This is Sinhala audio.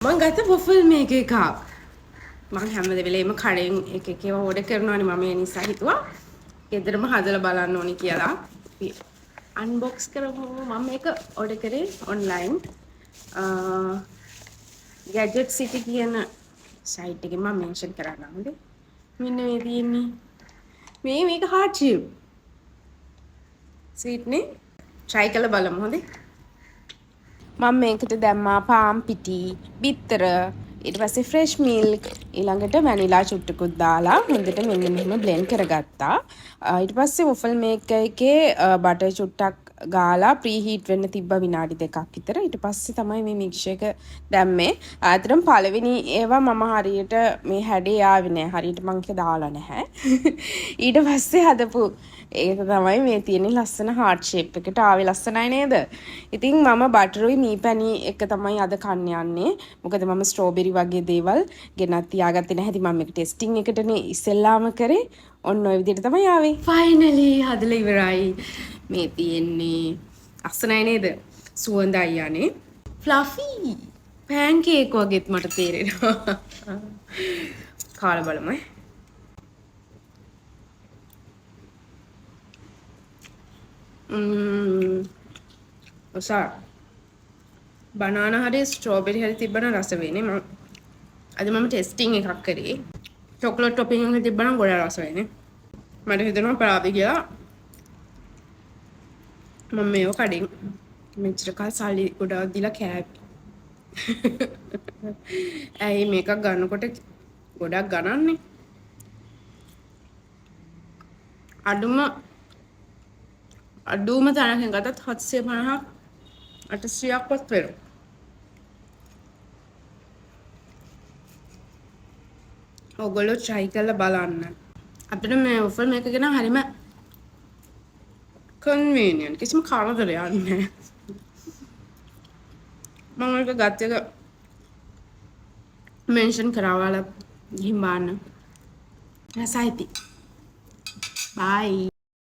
මං ගත්ත වොෆල් මේක එකක්. මං හැම වෙලේම කඩෙන් එක එක ඒවා ඕඩර් කරනවානේ මම ඒ නිසා හිතුවා ගෙදරම හදලා බලන්න ඕනි කියලා. අන්බොක්ස් කරමු. මම මේක ඕඩර් කරේ ඔන්ලයින්. ගැජට් සිටි කියන සයිට් එකේ මම මෙන්ෂන් කරන්නම්. හොඳේ. මෙන්න මේ තියෙන්නේ. මේක හાર્ට් ෂේප්. ස්වීට් නේ. try කරලා බලමු හොඳේ. මම මේකට දැම්මා පාම් පිටි, බිත්තර, ඊට පස්සේ ෆ්‍රෙෂ් මිල්ක්, ඊළඟට වැනිලා චුට්ටකුත් දාලා හොඳට මෙන්න මෙහෙම බ්ලෙන්ඩ් කරගත්තා. ඊට පස්සේ වොෆල් මේකර් එකේ බටර් චුට්ටක් ගාලා ප්‍රීහීට් වෙන්න තිබ්බ විනාඩි 2ක් විතර. ඊට පස්සේ තමයි මේ මික්ෂර් එක දැම්මේ. ආතරම් පළවෙනි ඒවා මම හරියට මේ හැඩේ ආවේ නෑ. හරියට මං ඒක දාලා නැහැ. ඊට පස්සේ හදපු ඒක තමයි මේ තියෙන ලස්සන හાર્ට් ෂේප් එකට ආවේ. ලස්සනයි නේද? ඉතින් මම බටරුයි මී පැණි එක තමයි අද කන්න යන්නේ. මොකද මම ස්ට්‍රෝබෙරි වගේ දේවල් ගෙනත් තියාගත්තේ නැහැ. ඉතින් මම මේක ටෙස්ටිං එකටනේ ඉස්සෙල්ලාම කරේ. ඔන්න ඔය විදිහට තමයි ආවේ. ෆයිනලි හදලා ඉවරයි. මේ තියෙන්නේ ලස්සනයි නේද? සුවඳයි යන්නේ. ෆ්ලෆි පෑන්කේක් වගේත් මට තේරෙනවා. කාලා බලමු. ඔසා බනානා හරි ස්ට්‍රෝබෙරි හරි තිබ්බනම් රස වෙන්නේ. අද මම ටෙස්ටිං එකක් කරේ. චොකලට් ටොපින් එක තිබ්බනම් ගොඩාක් රස වෙන්නේ. මට හිතෙනවා පරාදේ කියලා මම මේව කඩින් මෙච්චර කල් සල්ලි ගොඩාක් දීලා කෑවි. ඇයි මේකක් ගන්නකොට ගොඩක් ගණන්නේ? අඩුම තැනකින් ගත්තත් 750ක් 800ක්වත් වෙනවා. ඔයගොල්ලෝ try කරලා බලන්න. අපිට මේ ඔෆර් මේක ගැන හරිම convenient. කිසිම කරදරයක් නැහැ. මම ඒක ගත්ත එක මෙන්ෂන් කරාවල ගිහින් බලන්න. රසයිති. bye.